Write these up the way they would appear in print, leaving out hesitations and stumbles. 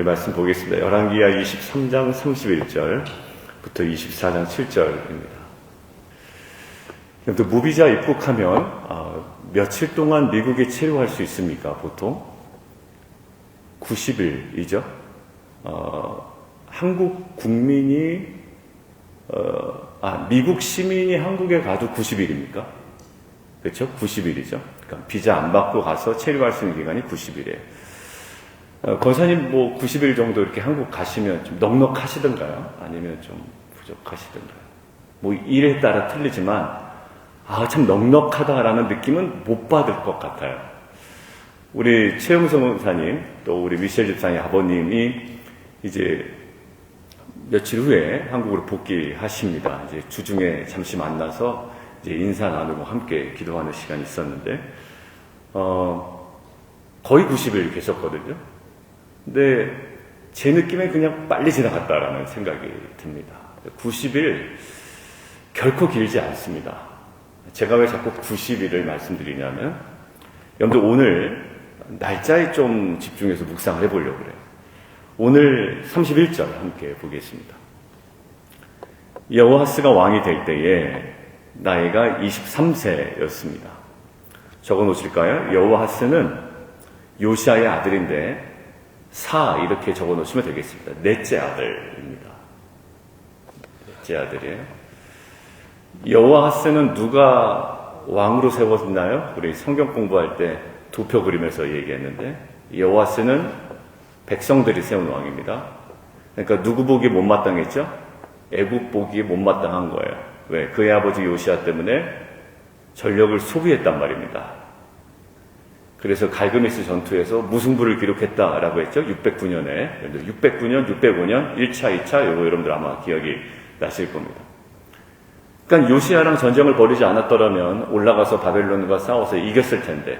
말씀 보겠습니다. 열왕기하 23장 31절부터 24장 7절입니다. 또 무비자 입국하면 며칠 동안 미국에 체류할 수 있습니까? 보통 90일이죠. 한국 국민이 미국 시민이 한국에 가도 90일입니까? 그렇죠? 90일이죠. 그러니까 비자 안 받고 가서 체류할 수 있는 기간이 90일이에요. 권사님 90일 정도 이렇게 한국 가시면 좀 넉넉하시던가요? 아니면 좀 부족하시던가요? 일에 따라 틀리지만 참 넉넉하다라는 느낌은 못 받을 것 같아요. 우리 최영성 원사님 또 우리 미셸 집사님 아버님이 이제 며칠 후에 한국으로 복귀하십니다. 이제 주중에 잠시 만나서 이제 인사 나누고 함께 기도하는 시간이 있었는데 거의 90일 계셨거든요. 근데 제 느낌에 그냥 빨리 지나갔다라는 생각이 듭니다. 90일 결코 길지 않습니다. 제가 왜 자꾸 90일을 말씀드리냐면 여러분들 오늘 날짜에 좀 집중해서 묵상을 해보려고 그래요. 오늘 31절 함께 보겠습니다. 여호아스가 왕이 될 때에 나이가 23세였습니다. 적어 놓으실까요? 여호아스는 요시아의 아들인데 이렇게 적어 놓으시면 되겠습니다. 넷째 아들입니다. 넷째 아들이에요. 여호아스는 누가 왕으로 세웠나요? 우리 성경 공부할 때 두 표 그리면서 얘기했는데 여호아스는 백성들이 세운 왕입니다. 그러니까 누구 보기에 못마땅했죠? 애굽 보기에 못마땅한 거예요. 왜? 그의 아버지 요시아 때문에 전력을 소비했단 말입니다. 그래서 갈그미스 전투에서 무승부를 기록했다라고 했죠. 609년에. 609년, 605년, 1차, 2차, 요거 여러분들 아마 기억이 나실 겁니다. 그러니까 요시아랑 전쟁을 벌이지 않았더라면 올라가서 바벨론과 싸워서 이겼을 텐데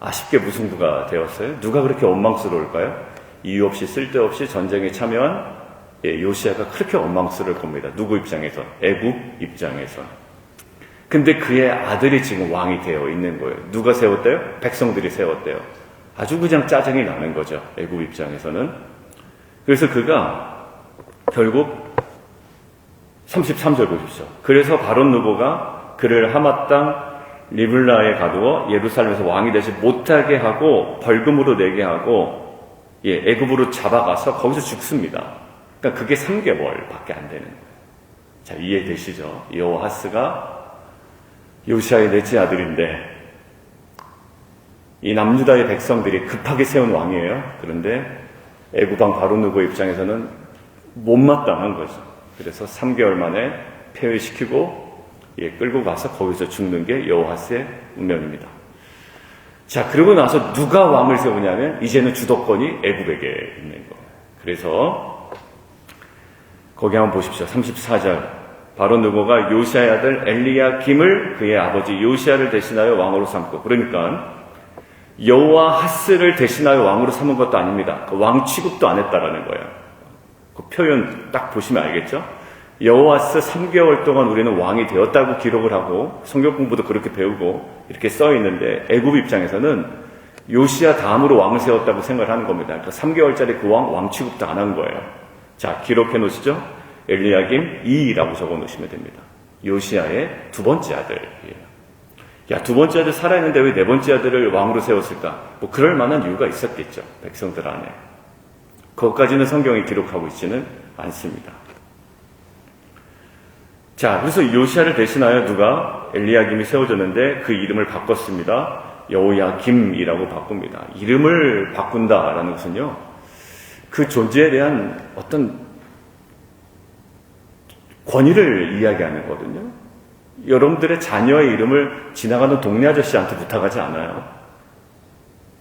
아쉽게 무승부가 되었어요. 누가 그렇게 원망스러울까요? 이유 없이 쓸데없이 전쟁에 참여한 요시아가 그렇게 원망스러울 겁니다. 누구 입장에서? 애굽 입장에서. 근데 그의 아들이 지금 왕이 되어 있는 거예요. 누가 세웠대요? 백성들이 세웠대요. 아주 그냥 짜증이 나는 거죠. 애굽 입장에서는. 그래서 그가 결국 33절 보십시오. 그래서 바론 누보가 그를 하맛 땅 리블라에 가두어 예루살렘에서 왕이 되지 못하게 하고 벌금으로 내게 하고 애굽으로 잡아가서 거기서 죽습니다. 그러니까 그게 3개월밖에 안 되는 거예요. 자, 이해되시죠? 여호아스가 요시아의 넷째 아들인데 이 남유다의 백성들이 급하게 세운 왕이에요. 그런데 애굽왕 바론 누보 입장에서는 못마땅한 거죠. 그래서 3개월 만에 폐위시키고 끌고 가서 거기서 죽는 게 여호아스의 운명입니다. 자, 그러고 나서 누가 왕을 세우냐면 이제는 주도권이 애굽에게 있는 거예요. 그래서 거기 한번 보십시오. 34절. 바론 누보가 요시아의 아들 엘리야김을 그의 아버지 요시아를 대신하여 왕으로 삼고, 그러니까 여호아하스를 대신하여 왕으로 삼은 것도 아닙니다. 왕 취급도 안 했다라는 거예요. 그 표현 딱 보시면 알겠죠? 여호아스 3개월 동안 우리는 왕이 되었다고 기록을 하고 성경 공부도 그렇게 배우고 이렇게 써 있는데 애굽 입장에서는 요시아 다음으로 왕을 세웠다고 생각을 하는 겁니다. 그러니까 3개월짜리 그 왕 취급도 안 한 거예요. 자, 기록해 놓으시죠? 엘리야김 2라고 적어 놓으시면 됩니다. 요시아의 두 번째 아들이에요. 야, 두 번째 아들 살아있는데 왜 네 번째 아들을 왕으로 세웠을까? 그럴 만한 이유가 있었겠죠. 백성들 안에. 그것까지는 성경이 기록하고 있지는 않습니다. 자, 그래서 요시아를 대신하여 누가 엘리야김이 세워졌는데 그 이름을 바꿨습니다. 여호야김이라고 바꿉니다. 이름을 바꾼다라는 것은요, 그 존재에 대한 어떤 권위를 이야기하는 거거든요. 여러분들의 자녀의 이름을 지나가는 동네 아저씨한테 부탁하지 않아요.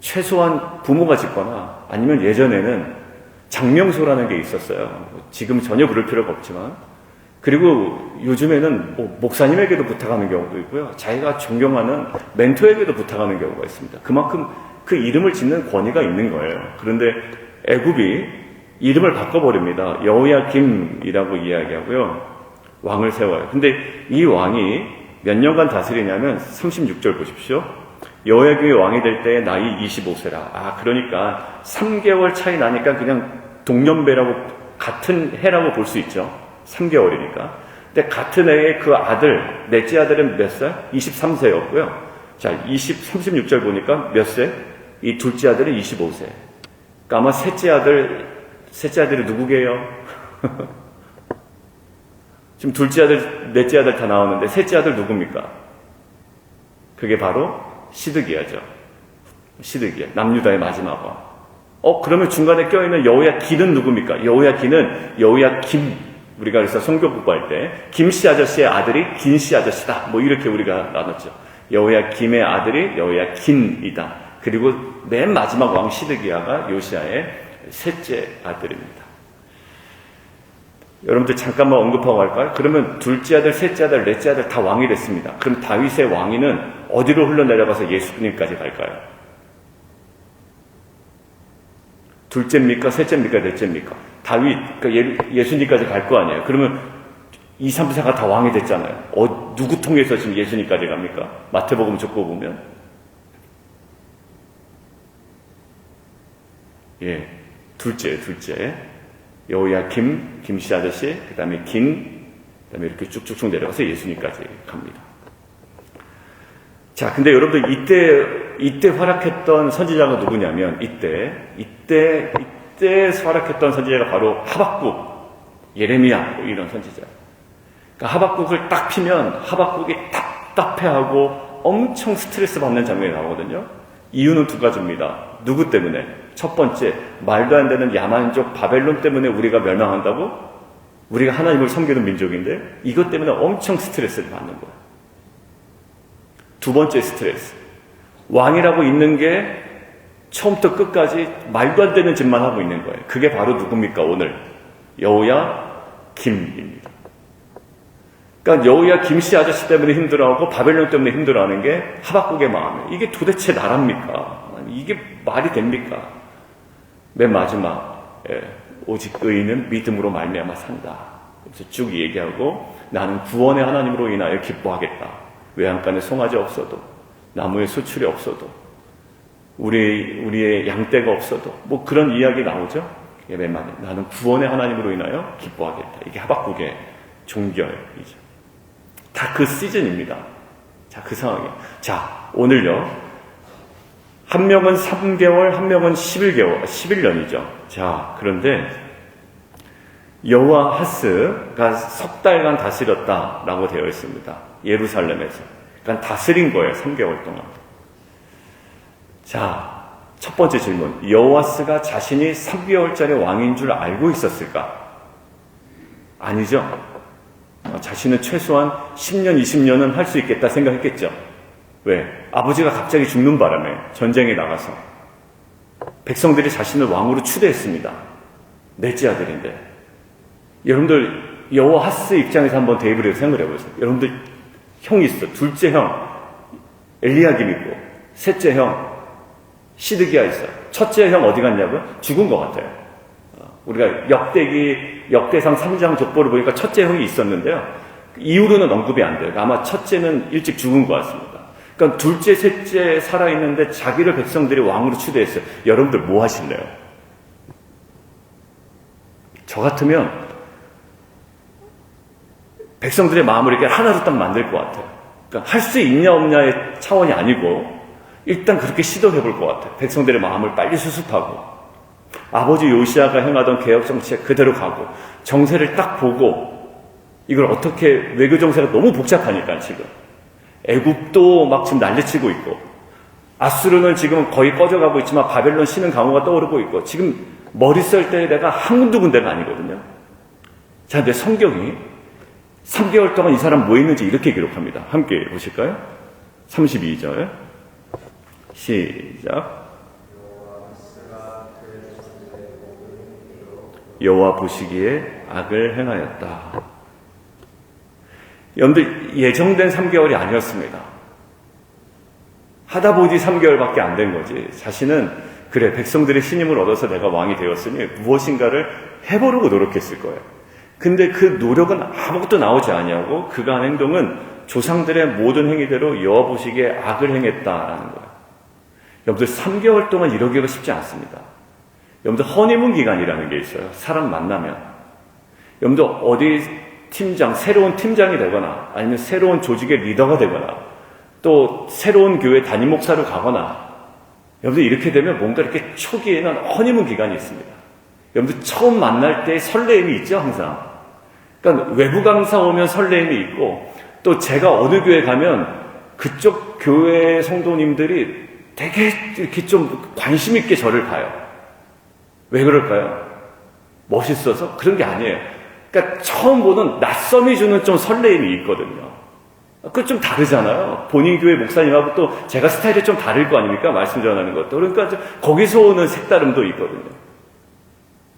최소한 부모가 짓거나 아니면 예전에는 장명소라는 게 있었어요. 지금 전혀 그럴 필요가 없지만. 그리고 요즘에는 목사님에게도 부탁하는 경우도 있고요. 자기가 존경하는 멘토에게도 부탁하는 경우가 있습니다. 그만큼 그 이름을 짓는 권위가 있는 거예요. 그런데 애굽이 이름을 바꿔버립니다. 여호야김이라고 이야기하고요. 왕을 세워요. 근데 이 왕이 몇 년간 다스리냐면 36절 보십시오. 여호야김이 왕이 될 때 나이 25세라. 아, 그러니까 3개월 차이 나니까 그냥 동년배라고, 같은 해라고 볼 수 있죠. 3개월이니까. 근데 같은 해에 그 아들, 넷째 아들은 몇 살? 23세였고요. 자, 36절 보니까 몇 세? 이 둘째 아들은 25세. 그러니까 아마 셋째 아들이 누구게요? 지금 둘째 아들, 넷째 아들 다 나오는데 셋째 아들 누굽니까? 그게 바로 시드기야죠. 시드기야. 남유다의 마지막 왕. 그러면 중간에 껴있는 여호야긴은 누굽니까? 여호야김. 우리가 그래서 성경 공부할 때 김씨 아저씨의 아들이 긴씨 아저씨다. 뭐 이렇게 우리가 나눴죠. 여호야김의 아들이 여호야긴이다. 그리고 맨 마지막 왕 시드기야가 요시야의 셋째 아들입니다. 여러분들 잠깐만 언급하고 갈까요? 그러면 둘째 아들, 셋째 아들, 넷째 아들 다 왕이 됐습니다. 그럼 다윗의 왕위는 어디로 흘러내려가서 예수님까지 갈까요? 둘째입니까? 셋째입니까? 넷째입니까? 다윗, 그러니까 예수님까지 갈 거 아니에요. 그러면 2, 3, 4가 다 왕이 됐잖아요. 누구 통해서 지금 예수님까지 갑니까? 마태복음 적고 보면. 예, 둘째. 여호야김, 김씨 아저씨, 그 다음에 그 다음에 이렇게 쭉쭉쭉 내려가서 예수님까지 갑니다. 자, 근데 여러분들 이때 활약했던 선지자가 누구냐면, 이때 활약했던 선지자가 바로 하박국, 예레미야, 이런 선지자. 그러니까 하박국을 딱 피면 하박국이 답답해하고 엄청 스트레스 받는 장면이 나오거든요. 이유는 두 가지입니다. 누구 때문에? 첫 번째, 말도 안 되는 야만족 바벨론 때문에 우리가 멸망한다고? 우리가 하나님을 섬기는 민족인데 이것 때문에 엄청 스트레스를 받는 거예요. 두 번째 스트레스, 왕이라고 있는 게 처음부터 끝까지 말도 안 되는 짓만 하고 있는 거예요. 그게 바로 누굽니까? 오늘 여호야김입니다. 그러니까 여호야김씨 아저씨 때문에 힘들어하고 바벨론 때문에 힘들어하는 게 하박국의 마음이에요. 이게 도대체 나랍니까? 이게 말이 됩니까? 맨 마지막, 오직 의인은 믿음으로 말미암아 산다. 그래서 쭉 얘기하고, 나는 구원의 하나님으로 인하여 기뻐하겠다. 외양간에 송아지 없어도, 나무에 수출이 없어도, 우리의 양떼가 없어도, 뭐 그런 이야기 나오죠? 맨 마지막, 나는 구원의 하나님으로 인하여 기뻐하겠다. 이게 하박국의 종결이죠. 다 그 시즌입니다. 자, 그 상황이에요. 자, 오늘요. 한 명은 3개월, 한 명은 11년이죠. 자, 그런데 여호아하스가 석 달간 다스렸다라고 되어 있습니다. 예루살렘에서. 그러니까 다스린 거예요. 3개월 동안. 자, 첫 번째 질문. 여호아스가 자신이 3개월짜리 왕인 줄 알고 있었을까? 아니죠. 자신은 최소한 10년, 20년은 할 수 있겠다 생각했겠죠. 왜? 아버지가 갑자기 죽는 바람에 전쟁에 나가서 백성들이 자신을 왕으로 추대했습니다. 넷째 아들인데. 여러분들 여호아하스 입장에서 한번 대입을 해서 생각을 해보세요. 여러분들 형이 있어. 둘째 형 엘리야김 있고, 셋째 형 시드기야 있어. 첫째 형 어디 갔냐고요? 죽은 것 같아요. 우리가 역대상 3장 족보를 보니까 첫째 형이 있었는데요. 이후로는 언급이 안 돼요. 아마 첫째는 일찍 죽은 것 같습니다. 그러니까 둘째, 셋째 살아있는데 자기를 백성들이 왕으로 추대했어요. 여러분들 뭐 하실래요? 저 같으면 백성들의 마음을 이렇게 하나로 딱 만들 것 같아요. 그러니까 할 수 있냐 없냐의 차원이 아니고 일단 그렇게 시도해볼 것 같아요. 백성들의 마음을 빨리 수습하고 아버지 요시야가 행하던 개혁 정치에 그대로 가고 정세를 딱 보고 이걸 어떻게 외교 정세가 너무 복잡하니까 지금 애굽도 막 지금 난리치고 있고 아수르는 지금 거의 꺼져가고 있지만 바벨론 신은 강호가 떠오르고 있고 지금 머리 쓸 때 내가 한 군데 군데가 아니거든요. 자, 근데 성경이 3개월 동안 이 사람 뭐 했는지 이렇게 기록합니다. 함께 보실까요? 32절 시작. 여호와 보시기에 악을 행하였다. 여러분들 예정된 3개월이 아니었습니다. 하다 보니 3개월밖에 안 된 거지. 자신은 그래 백성들의 신임을 얻어서 내가 왕이 되었으니 무엇인가를 해보려고 노력했을 거예요. 근데 그 노력은 아무것도 나오지 아니하고 그가 한 행동은 조상들의 모든 행위대로 여호와 보시기에 악을 행했다라는 거예요. 여러분들 3개월 동안 이러기가 쉽지 않습니다. 여러분들 허니문 기간이라는 게 있어요. 사람 만나면. 여러분들 어디 팀장, 새로운 팀장이 되거나 아니면 새로운 조직의 리더가 되거나 또 새로운 교회 담임 목사로 가거나 여러분들 이렇게 되면 뭔가 이렇게 초기에는 허니문 기간이 있습니다. 여러분들 처음 만날 때 설레임이 있죠, 항상. 그러니까 외부 강사 오면 설레임이 있고 또 제가 어느 교회 가면 그쪽 교회 성도님들이 되게 이렇게 좀 관심 있게 저를 봐요. 왜 그럴까요? 멋있어서? 그런 게 아니에요. 그러니까 처음 보는 낯섦이 주는 좀 설레임이 있거든요. 그거 좀 다르잖아요. 본인 교회 목사님하고 또 제가 스타일이 좀 다를 거 아닙니까? 말씀 전하는 것도. 그러니까 거기서 오는 색다름도 있거든요.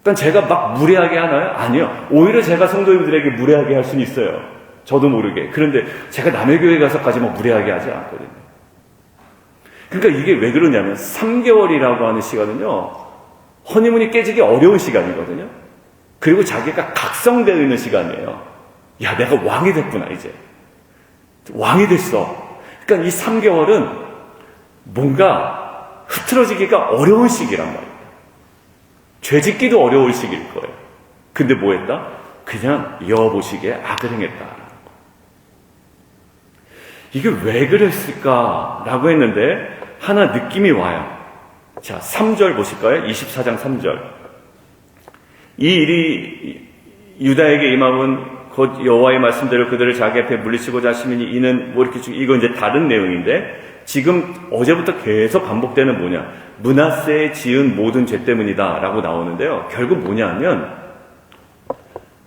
그러니까 제가 막 무례하게 하나요? 아니요. 오히려 제가 성도님들에게 무례하게 할 수는 있어요. 저도 모르게. 그런데 제가 남의 교회 가서까지 뭐 무례하게 하지 않거든요. 그러니까 이게 왜 그러냐면 3개월이라고 하는 시간은요. 허니문이 깨지기 어려운 시간이거든요. 그리고 자기가 각성되어 있는 시간이에요. 야, 내가 왕이 됐구나, 이제. 왕이 됐어. 그러니까 이 3개월은 뭔가 흐트러지기가 어려운 시기란 말이에요. 죄짓기도 어려울 시기일 거예요. 근데 뭐 했다? 그냥 여보시기에 악을 행했다. 이게 왜 그랬을까라고 했는데 하나 느낌이 와요. 자, 3절 보실까요? 24장 3절. 이 일이 유다에게 임함은 곧 여호와의 말씀대로 그들을 자기 앞에 물리치고자 하시니 이는 뭐 이렇게 이거 이제 다른 내용인데 지금 어제부터 계속 반복되는 뭐냐? 므낫세에 지은 모든 죄 때문이다 라고 나오는데요. 결국 뭐냐면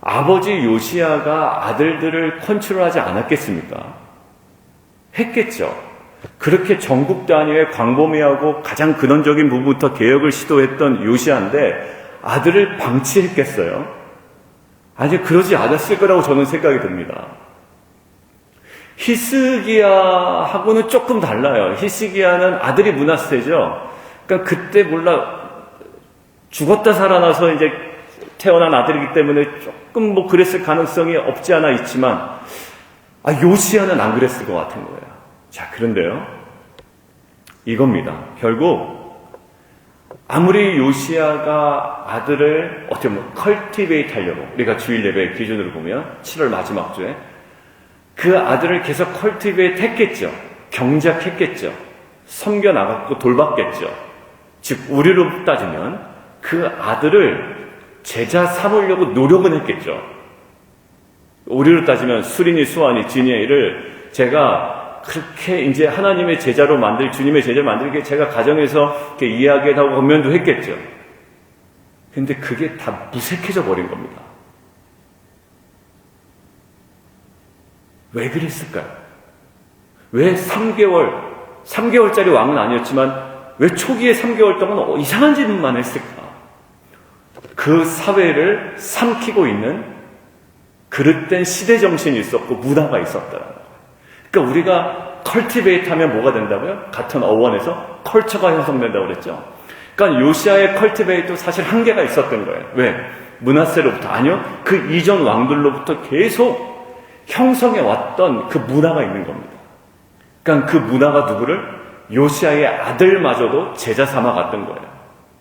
아버지 요시야가 아들들을 컨트롤하지 않았겠습니까? 했겠죠. 그렇게 전국 단위의 광범위하고 가장 근원적인 부분부터 개혁을 시도했던 요시야인데 아들을 방치했겠어요? 아니, 그러지 않았을 거라고 저는 생각이 듭니다. 히스기야하고는 조금 달라요. 히스기야는 아들이 므낫세죠. 그러니까 그때 몰라 죽었다 살아나서 이제 태어난 아들이기 때문에 조금 뭐 그랬을 가능성이 없지 않아 있지만 요시야는 안 그랬을 것 같은 거예요. 자, 그런데요. 이겁니다. 결국 아무리 요시야가 아들을 어떻게 보면 컬티베이트 하려고 우리가 주일 예배 기준으로 보면 7월 마지막 주에 그 아들을 계속 컬티베이트 했겠죠. 경작했겠죠. 섬겨나갔고 돌봤겠죠. 즉 우리로 따지면 그 아들을 제자 삼으려고 노력은 했겠죠. 우리로 따지면 수린이, 수완이, 지니엘을 제가 그렇게 이제 하나님의 제자로 주님의 제자로 만들게 제가 가정에서 이렇게 이야기하고 권면도 했겠죠. 근데 그게 다 무색해져 버린 겁니다. 왜 그랬을까요? 왜 3개월짜리 왕은 아니었지만 왜 초기에 3개월 동안 이상한 짓만 했을까? 그 사회를 삼키고 있는 그릇된 시대정신이 있었고 문화가 있었다는 거예요. 그러니까 우리가 컬티베이트 하면 뭐가 된다고요? 같은 어원에서 컬처가 형성된다고 그랬죠. 그러니까 요시야의 컬티베이트도 사실 한계가 있었던 거예요. 왜? 므낫세로부터 아니요. 그 이전 왕들로부터 계속 형성해 왔던 그 문화가 있는 겁니다. 그러니까 그 문화가 누구를? 요시야의 아들마저도 제자 삼아 갔던 거예요.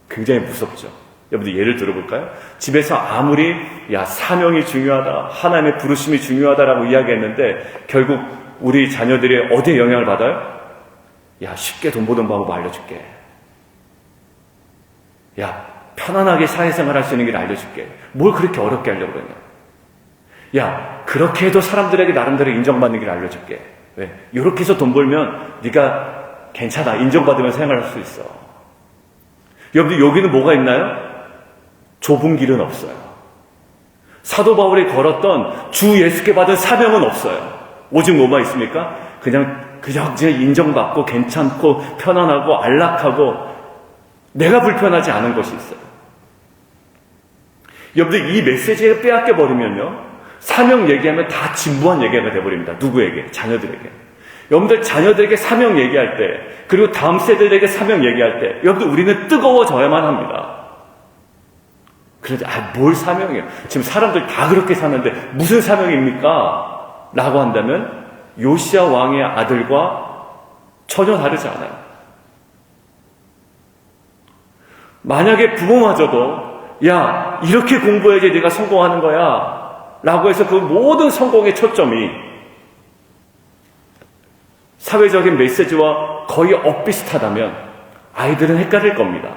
굉장히 무섭죠. 여러분들 예를 들어볼까요? 집에서 아무리 사명이 중요하다, 하나님의 부르심이 중요하다라고 이야기했는데 결국 우리 자녀들이 어디에 영향을 받아요? 쉽게 돈 버는 방법 알려줄게. 편안하게 사회생활 할 수 있는 길 알려줄게. 뭘 그렇게 어렵게 하려고 그러냐? 그렇게 해도 사람들에게 나름대로 인정받는 길 알려줄게. 왜? 이렇게 해서 돈 벌면 네가 괜찮아. 인정받으면 생활할 수 있어. 여러분들 여기는 뭐가 있나요? 좁은 길은 없어요. 사도 바울이 걸었던 주 예수께 받은 사명은 없어요. 오직 뭐만 있습니까? 그냥 이제 인정받고 괜찮고 편안하고 안락하고 내가 불편하지 않은 것이 있어요. 여러분들 이 메시지를 빼앗겨 버리면요, 사명 얘기하면 다 진부한 얘기가 돼버립니다. 누구에게? 자녀들에게. 여러분들 자녀들에게 사명 얘기할 때, 그리고 다음 세대들에게 사명 얘기할 때 여러분들 우리는 뜨거워져야만 합니다. 그런데 뭘 사명이에요? 지금 사람들 다 그렇게 사는데 무슨 사명입니까? 라고 한다면 요시야 왕의 아들과 전혀 다르지 않아요. 만약에 부모마저도 야, 이렇게 공부해야지 네가 성공하는 거야 라고 해서 그 모든 성공의 초점이 사회적인 메시지와 거의 엇비슷하다면 아이들은 헷갈릴 겁니다.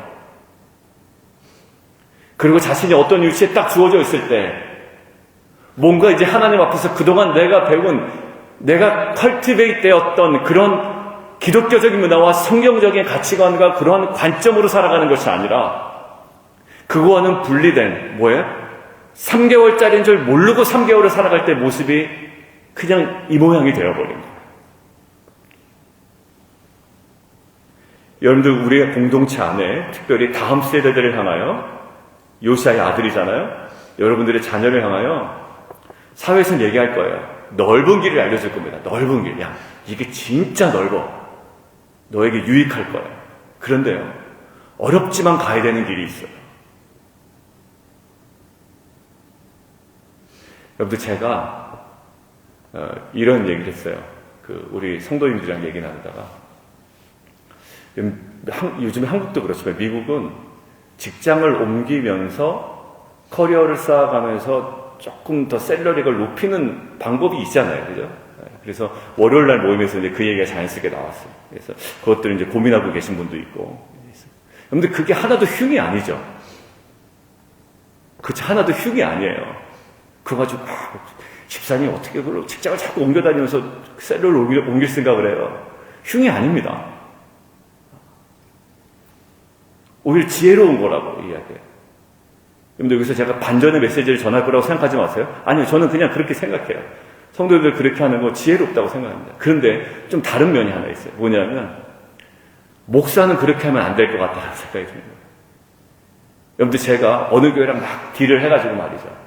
그리고 자신이 어떤 위치에 딱 주어져 있을 때 뭔가 이제 하나님 앞에서 그동안 내가 배운, 내가 컬티베이트 되었던 그런 기독교적인 문화와 성경적인 가치관과 그러한 관점으로 살아가는 것이 아니라 그거와는 분리된, 뭐예요? 3개월짜리인 줄 모르고 3개월을 살아갈 때 모습이 그냥 이 모양이 되어버린 거예요. 여러분들, 우리의 공동체 안에 특별히 다음 세대들을 향하여, 요시아의 아들이잖아요. 여러분들의 자녀를 향하여 사회에서는 얘기할 거예요. 넓은 길을 알려줄 겁니다. 넓은 길. 야, 이게 진짜 넓어. 너에게 유익할 거야. 그런데요, 어렵지만 가야 되는 길이 있어요. 여러분들, 제가 이런 얘기를 했어요. 우리 성도님들이랑 얘기 나누다가, 요즘 한국도 그렇지만 미국은 직장을 옮기면서 커리어를 쌓아가면서 조금 더 샐러리를 높이는 방법이 있잖아요. 그죠? 그래서 월요일날 모임에서 이제 그 얘기가 자연스럽게 나왔어요. 그래서 그것들을 이제 고민하고 계신 분도 있고. 근데 그게 하나도 흉이 아니죠. 그렇죠. 하나도 흉이 아니에요. 그거 가지고, 집사님 어떻게 그걸 직장을 자꾸 옮겨다니면서 샐러리를 옮길 생각을 해요. 흉이 아닙니다. 오히려 지혜로운 거라고 이야기해요. 여러분들, 여기서 제가 반전의 메시지를 전할 거라고 생각하지 마세요. 아니요, 저는 그냥 그렇게 생각해요. 성도들 그렇게 하는 거 지혜롭다고 생각합니다. 그런데 좀 다른 면이 하나 있어요. 뭐냐면, 목사는 그렇게 하면 안 될 것 같다는 생각이 듭니다. 여러분들, 제가 어느 교회랑 막 딜을 해가지고 말이죠.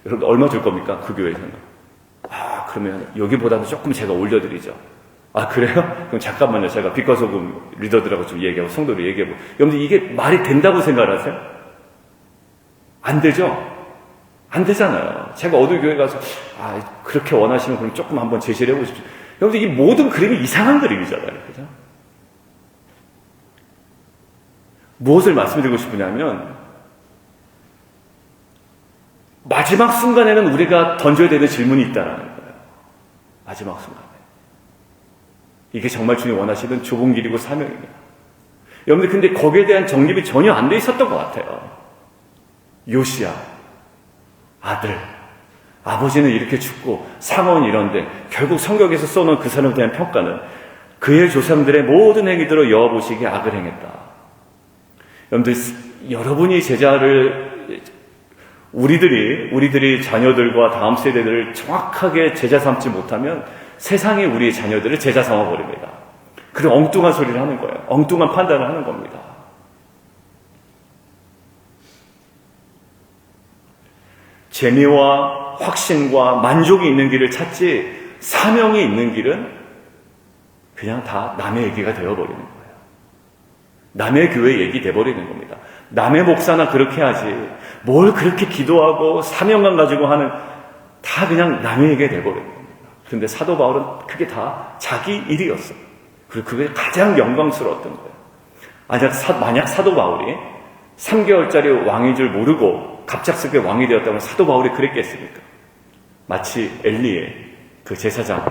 여러분들 얼마 줄 겁니까? 그 교회에서는. 그러면 여기보다도 조금 제가 올려드리죠. 그래요? 그럼 잠깐만요. 제가 빛과 소금 리더들하고 좀 얘기하고 성도를 얘기하고. 여러분들, 이게 말이 된다고 생각하세요? 안 되죠? 안 되잖아요. 제가 어느 교회 가서 그렇게 원하시면 그럼 조금 한번 제시를 해보십시오. 여러분들, 이 모든 그림이 이상한 그림이잖아요. 그죠? 무엇을 말씀드리고 싶으냐면, 마지막 순간에는 우리가 던져야 되는 질문이 있다는 거예요. 마지막 순간에. 이게 정말 주님 원하시는 좁은 길이고 사명입니다. 여러분들, 근데 거기에 대한 정립이 전혀 안 돼 있었던 것 같아요. 요시야, 아들, 아버지는 이렇게 죽고 상원 이런데 결국 성경에서 써놓은 그 사람에 대한 평가는 그의 조상들의 모든 행위들로 여호와 보시기에 악을 행했다. 여러분들, 여러분이 제자를, 우리들이 자녀들과 다음 세대들을 정확하게 제자 삼지 못하면 세상이 우리의 자녀들을 제자 삼아버립니다. 그리고 엉뚱한 소리를 하는 거예요. 엉뚱한 판단을 하는 겁니다. 재미와 확신과 만족이 있는 길을 찾지, 사명이 있는 길은 그냥 다 남의 얘기가 되어버리는 거예요. 남의 교회 얘기 돼버리는 겁니다. 남의 목사나 그렇게 하지, 뭘 그렇게 기도하고 사명감 가지고 하는, 다 그냥 남의 얘기가 돼버리는 겁니다. 그런데 사도 바울은 그게 다 자기 일이었어요. 그리고 그게 가장 영광스러웠던 거예요. 만약 사도 바울이 3개월짜리 왕인 줄 모르고 갑작스럽게 왕이 되었다면 사도 바울이 그랬겠습니까? 마치 엘리의 그 제사장,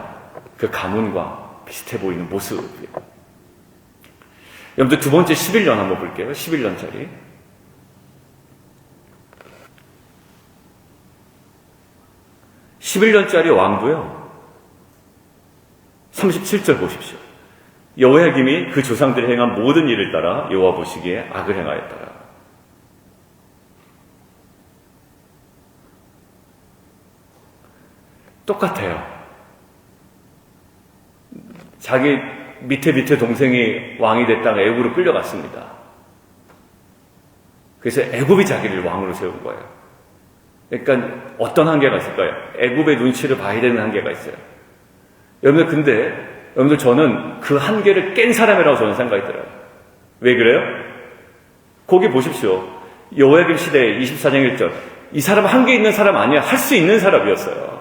그 가문과 비슷해 보이는 모습이에요. 여러분들, 두 번째 11년 한번 볼게요. 11년짜리. 11년짜리 왕도요. 37절 보십시오. 여호야김이 그 조상들이 행한 모든 일을 따라 여호와 보시기에 악을 행하였더라. 똑같아요. 자기 밑에 동생이 왕이 됐다가 애굽으로 끌려갔습니다. 그래서 애굽이 자기를 왕으로 세운 거예요. 그러니까 어떤 한계가 있을까요? 애굽의 눈치를 봐야 되는 한계가 있어요. 여러분들, 저는 그 한계를 깬 사람이라고 저는 생각이 들어요. 왜 그래요? 거기 보십시오. 여호야김 시대 24장 1절. 이 사람 한계 있는 사람 아니야. 할 수 있는 사람이었어요.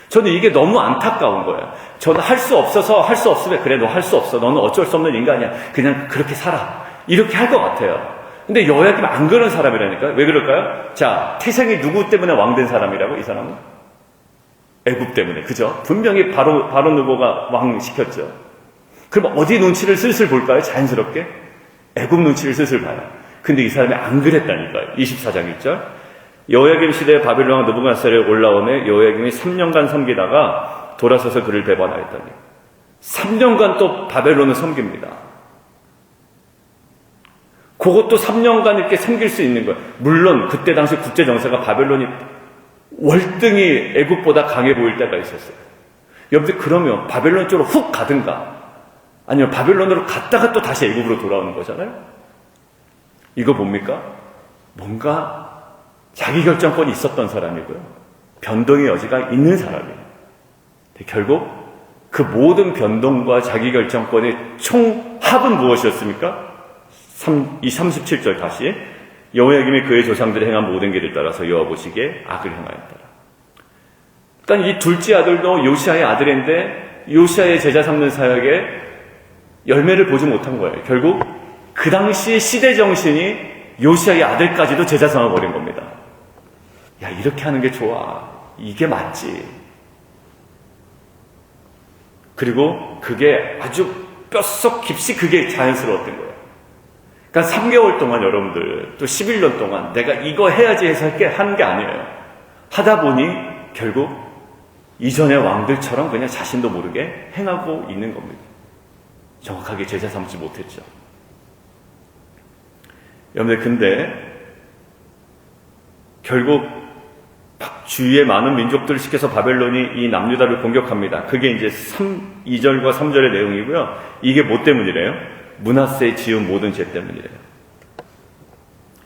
저는 이게 너무 안타까운 거예요. 저는 할 수 없어서, 할 수 없으면 그래, 너 할 수 없어. 너는 어쩔 수 없는 인간이야. 그냥 그렇게 살아. 이렇게 할 것 같아요. 근데 여호야김 안 그런 사람이라니까요. 왜 그럴까요? 자, 태생이 누구 때문에 왕된 사람이라고? 이 사람은? 애굽 때문에. 그죠? 분명히 바로 누고가 왕 시켰죠. 그럼 어디 눈치를 슬슬 볼까요? 자연스럽게? 애굽 눈치를 슬슬 봐요. 근데 이 사람이 안 그랬다니까요. 24장 1절. 여호야김 시대에 바벨론 왕 느부갓네살이 올라오매 여호야김이 3년간 섬기다가 돌아서서 그를 배반하였더니 3년간 또 바벨론을 섬깁니다. 그것도 3년간 이렇게 섬길 수 있는 거예요. 물론 그때 당시 국제 정세가 바벨론이 월등히 애굽보다 강해 보일 때가 있었어요. 여러분들 그러면 바벨론 쪽으로 훅 가든가 아니면 바벨론으로 갔다가 또 다시 애굽으로 돌아오는 거잖아요. 이거 뭡니까? 뭔가 자기결정권이 있었던 사람이고요. 변동의 여지가 있는 사람이에요. 결국 그 모든 변동과 자기결정권의 총합은 무엇이었습니까? 이 37절 다시 여호야김이 그의 조상들이 행한 모든 길을 따라서 여호와 보시기에 악을 행하였더라. 그러니까 이 둘째 아들도 요시아의 아들인데 요시아의 제자 삼는 사역에 열매를 보지 못한 거예요. 결국 그 당시의 시대 정신이 요시아의 아들까지도 제자 삼아버린 겁니다. 야, 이렇게 하는 게 좋아. 이게 맞지. 그리고 그게 아주 뼛속 깊이 그게 자연스러웠던 거예요. 그러니까 3개월 동안 여러분들 또 11년 동안 내가 이거 해야지 해서 하는 게 아니에요. 하다 보니 결국 이전의 왕들처럼 그냥 자신도 모르게 행하고 있는 겁니다. 정확하게 제자 삼지 못했죠. 여러분들 근데 결국 주위의 많은 민족들을 시켜서 바벨론이 이 남유다를 공격합니다. 그게 이제 2절과 3절의 내용이고요. 이게 뭐 때문이래요? 므낫세의 지은 모든 죄 때문이래요.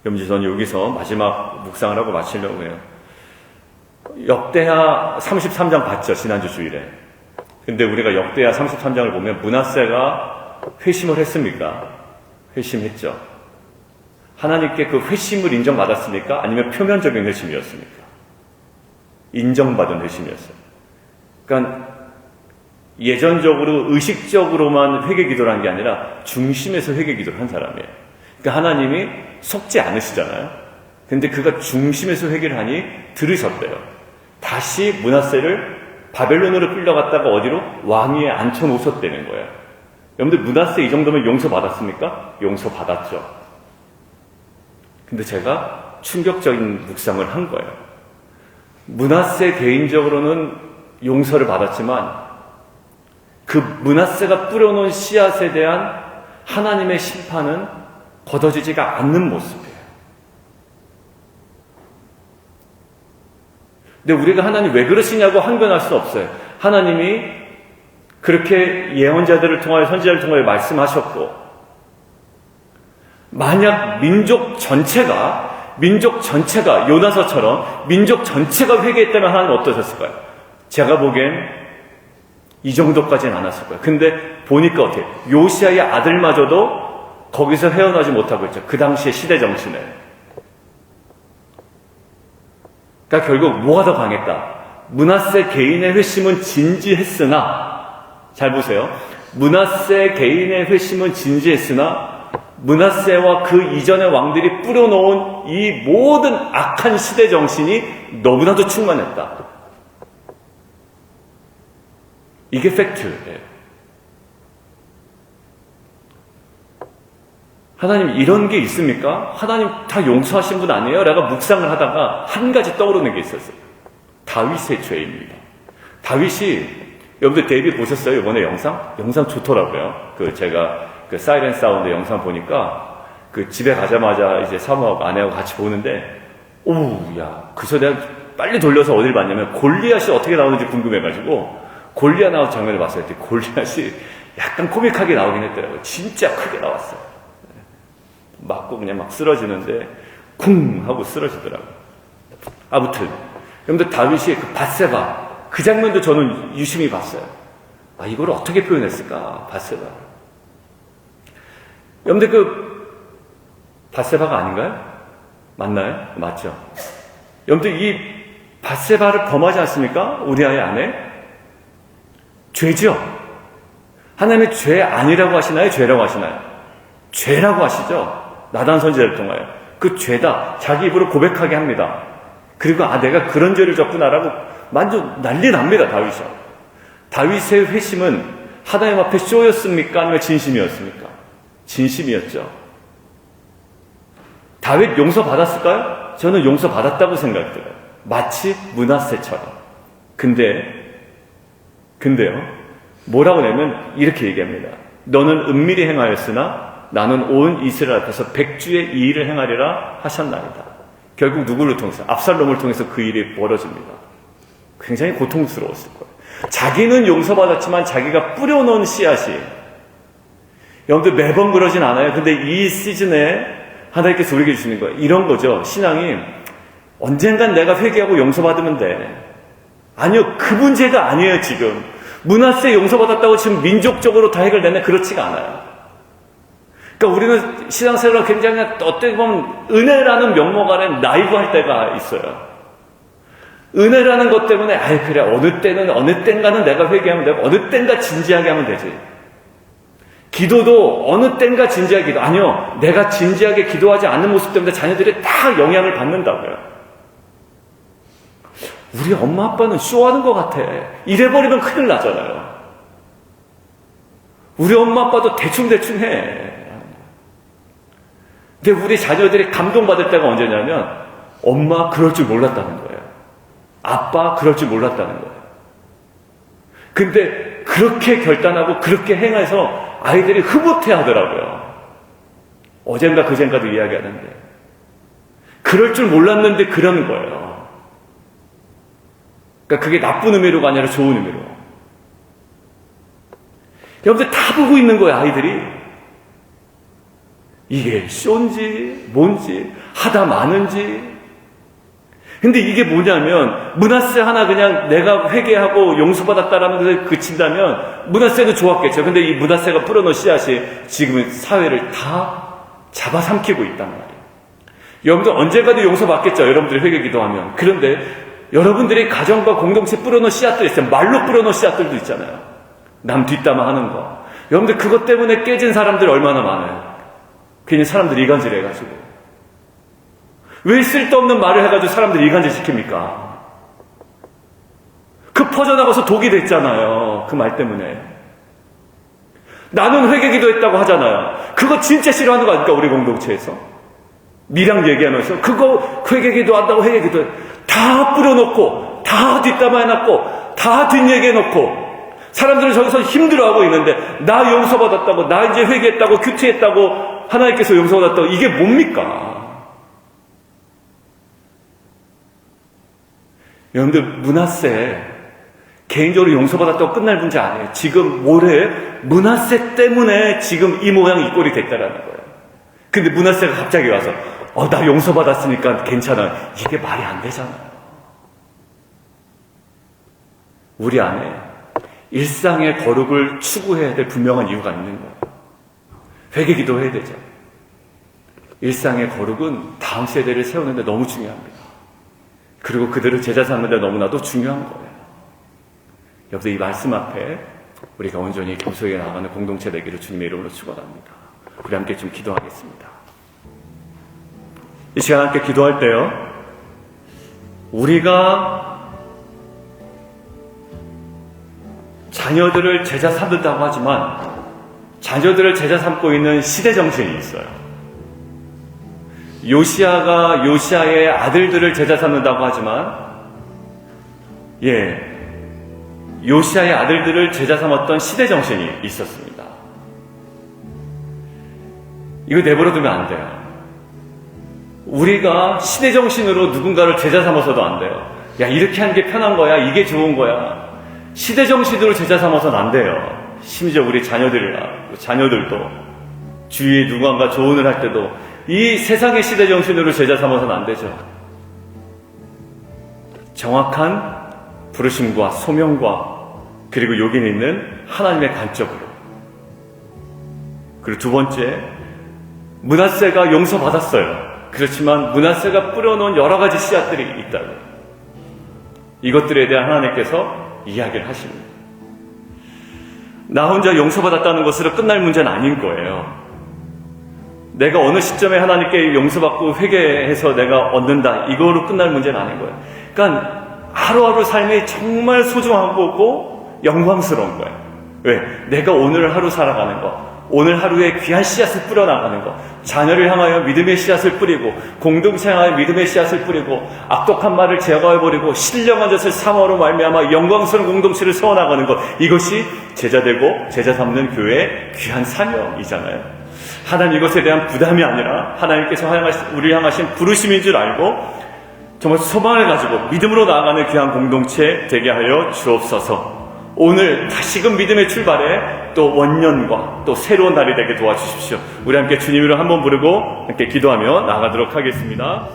여러분, 저는 여기서 마지막 묵상을 하고 마치려고 해요. 역대하 33장 봤죠, 지난주 주일에. 근데 우리가 역대하 33장을 보면 므낫세가 회심을 했습니까? 회심했죠. 하나님께 그 회심을 인정받았습니까? 아니면 표면적인 회심이었습니까? 인정받은 회심이었어요. 그러니까 예전적으로 의식적으로만 회개 기도를 한 게 아니라 중심에서 회개 기도를 한 사람이에요. 그러니까 하나님이 속지 않으시잖아요. 근데 그가 중심에서 회개를 하니 들으셨대요. 다시 므낫세를 바벨론으로 끌려갔다가 어디로? 왕위에 앉혀놓으셨다는 거예요. 여러분들 므낫세 이 정도면 용서받았습니까? 용서받았죠. 근데 제가 충격적인 묵상을 한 거예요. 므낫세 개인적으로는 용서를 받았지만 그 므낫세가 뿌려놓은 씨앗에 대한 하나님의 심판은 거둬지지가 않는 모습이에요. 근데 우리가 하나님 왜 그러시냐고 항변할 수 없어요. 하나님이 그렇게 예언자들을 통하여 선지자를 통하여 말씀하셨고 만약 민족 전체가 요나서처럼 민족 전체가 회개했다면 하나님 어떠셨을까요? 제가 보기엔 이 정도까지는 않았을 거예요. 근데 보니까 어떻게 요시아의 아들마저도 거기서 헤어나지 못하고 있죠. 그 당시의 시대 정신에. 그러니까 결국 뭐가 더 강했다? 므낫세 개인의 회심은 진지했으나 잘 보세요. 므낫세 개인의 회심은 진지했으나 므낫세와 그 이전의 왕들이 뿌려놓은 이 모든 악한 시대 정신이 너무나도 충만했다. 이게 팩트예요. 하나님 이런 게 있습니까? 하나님 다 용서하신 분 아니에요? 내가 묵상을 하다가 한 가지 떠오르는 게 있었어요. 다윗의 죄입니다. 다윗이 여러분들 데이빗 보셨어요? 이번에 영상? 영상 좋더라고요. 제가 사이렌 사운드 영상 보니까 집에 가자마자 이제 사모하고 아내하고 같이 보는데 그래서 내가 빨리 돌려서 어딜 봤냐면 골리앗이 어떻게 나오는지 궁금해가지고 골리앗 나온 장면을 봤어요. 골리앗이 약간 코믹하게 나오긴 했더라고요. 진짜 크게 나왔어요. 맞고 그냥 막 쓰러지는데 쿵 하고 쓰러지더라고요. 아무튼 여러분들 다윗이 그 밧세바 그 장면도 저는 유심히 봤어요. 이걸 어떻게 표현했을까? 밧세바. 여러분들 밧세바가 아닌가요? 맞나요? 맞죠? 여러분들 이 밧세바를 범하지 않습니까? 우리아의 아내? 죄죠? 하나님의 죄 아니라고 하시나요? 죄라고 하시나요? 죄라고 하시죠? 나단 선지자를 통하여 그 죄다 자기 입으로 고백하게 합니다. 그리고 내가 그런 죄를 졌구나라고 완전 난리 납니다. 다윗의 회심은 하나님 앞에 쇼였습니까? 아니면 진심이었습니까? 진심이었죠. 다윗 용서받았을까요? 저는 용서받았다고 생각돼요. 마치 므낫세처럼. 근데요, 뭐라고 하냐면 이렇게 얘기합니다. 너는 은밀히 행하였으나 나는 온 이스라엘 앞에서 백주의 이 일을 행하리라 하셨나이다. 결국 누구를 통해서? 압살롬을 통해서 그 일이 벌어집니다. 굉장히 고통스러웠을 거예요. 자기는 용서받았지만 자기가 뿌려놓은 씨앗이, 여러분들 매번 그러진 않아요. 근데 이 시즌에 하나님께서 우리에게 주시는 거예요. 이런 거죠. 신앙이 언젠간 내가 회개하고 용서받으면 돼. 아니요, 그 문제가 아니에요. 지금 므낫세 용서받았다고 지금 민족적으로 다 해결되네? 그렇지가 않아요. 그러니까 우리는 신앙생활을 굉장히 어떻게 보면 은혜라는 명목 아래 나이브할 때가 있어요. 은혜라는 것 때문에 그래, 어느 때인가는 내가 회개하면 되고 어느 때인가 진지하게 하면 되지. 기도도 어느 때인가 진지하게 기도. 아니요, 내가 진지하게 기도하지 않는 모습 때문에 자녀들이 다 영향을 받는다고요. 우리 엄마 아빠는 쇼하는 것 같아. 이래버리면 큰일 나잖아요. 우리 엄마 아빠도 대충대충 해. 근데 우리 자녀들이 감동받을 때가 언제냐면 엄마 그럴 줄 몰랐다는 거예요. 아빠 그럴 줄 몰랐다는 거예요. 근데 그렇게 결단하고 그렇게 행해서 아이들이 흐뭇해 하더라고요. 어젠가 그젠가도 이야기하는데 그럴 줄 몰랐는데 그러는 거예요. 그러니까 그게 나쁜 의미로가 아니라 좋은 의미로. 여러분들 다 보고 있는 거예요. 아이들이 이게 쇼인지 뭔지 하다 마는지. 근데 이게 뭐냐면 므낫세 하나 그냥 내가 회개하고 용서받았다라는 것에 그친다면 므낫세도 좋았겠죠. 근데 이 므낫세가 뿌려놓은 씨앗이 지금은 사회를 다 잡아삼키고 있단 말이에요. 여러분들 언젠가도 용서받겠죠. 여러분들이 회개 기도하면. 그런데 여러분들이 가정과 공동체 뿌려놓은 씨앗들 있어요. 말로 뿌려놓은 씨앗들도 있잖아요. 남 뒷담화하는 거. 여러분들 그것 때문에 깨진 사람들 얼마나 많아요. 괜히 사람들이 이간질 해가지고. 왜 쓸데없는 말을 해가지고 사람들이 이간질 시킵니까? 그 퍼져나가서 독이 됐잖아요. 그 말 때문에. 나는 회개 기도했다고 하잖아요. 그거 진짜 싫어하는 거 아닙니까? 우리 공동체에서. 미랑 얘기하면서 그거 회개 기도한다고 회개 기도해. 다 뿌려놓고 다 뒷담화 해놨고 다 뒷얘기해놓고 사람들은 저기서 힘들어하고 있는데 나 용서받았다고 나 이제 회개했다고 큐티했다고 하나님께서 용서받았다고 이게 뭡니까? 여러분들 므낫세 개인적으로 용서받았다고 끝날 문제 아니에요. 지금 올해 므낫세 때문에 지금 이 모양 이 꼴이 됐다라는 거예요. 근데 므낫세가 갑자기 와서 나 용서받았으니까 괜찮아. 이게 말이 안 되잖아요. 우리 안에 일상의 거룩을 추구해야 될 분명한 이유가 있는 거예요. 회개 기도해야 되죠. 일상의 거룩은 다음 세대를 세우는 데 너무 중요합니다. 그리고 그들을 제자 삼는 데 너무나도 중요한 거예요. 여기서 이 말씀 앞에 우리가 온전히 겸손하게 나아가는 공동체 되기를 주님의 이름으로 축원합니다. 우리 함께 좀 기도하겠습니다. 이 시간 함께 기도할 때요, 우리가 자녀들을 제자 삼는다고 하지만 자녀들을 제자 삼고 있는 시대 정신이 있어요. 요시아가 요시아의 아들들을 제자 삼는다고 하지만 요시아의 아들들을 제자 삼았던 시대 정신이 있었습니다. 이거 내버려두면 안 돼요. 우리가 시대 정신으로 누군가를 제자 삼아서도 안 돼요. 야, 이렇게 하는 게 편한 거야. 이게 좋은 거야. 시대 정신으로 제자 삼아서는 안 돼요. 심지어 우리 자녀들도 주위에 누군가 조언을 할 때도 이 세상의 시대 정신으로 제자 삼아서는 안 되죠. 정확한 부르심과 소명과 그리고 여기 있는 하나님의 관점으로. 그리고 두 번째, 므낫세가 용서받았어요. 그렇지만 므낫세가 뿌려놓은 여러 가지 씨앗들이 있다고. 이것들에 대한 하나님께서 이야기를 하십니다. 나 혼자 용서받았다는 것으로 끝날 문제는 아닌 거예요. 내가 어느 시점에 하나님께 용서받고 회개해서 내가 얻는다, 이거로 끝날 문제는 아닌 거예요. 그러니까 하루하루 삶이 정말 소중한 거고 영광스러운 거예요. 왜? 내가 오늘 하루 살아가는 거, 오늘 하루에 귀한 씨앗을 뿌려나가는 것, 자녀를 향하여 믿음의 씨앗을 뿌리고, 공동체 향하여 믿음의 씨앗을 뿌리고, 악독한 말을 제거해버리고, 신령한 젖을 삼어로 말미암아 영광스러운 공동체를 세워나가는 것, 이것이 제자 되고 제자 삼는 교회의 귀한 사명이잖아요. 하나님, 이것에 대한 부담이 아니라 하나님께서 우리를 향하신 부르심인 줄 알고 정말 소망을 가지고 믿음으로 나아가는 귀한 공동체 되게 하여 주옵소서. 오늘 다시금 믿음의 출발에 또 원년과 또 새로운 날이 되게 도와주십시오. 우리 함께 주님 이름 한번 부르고 함께 기도하며 나아가도록 하겠습니다.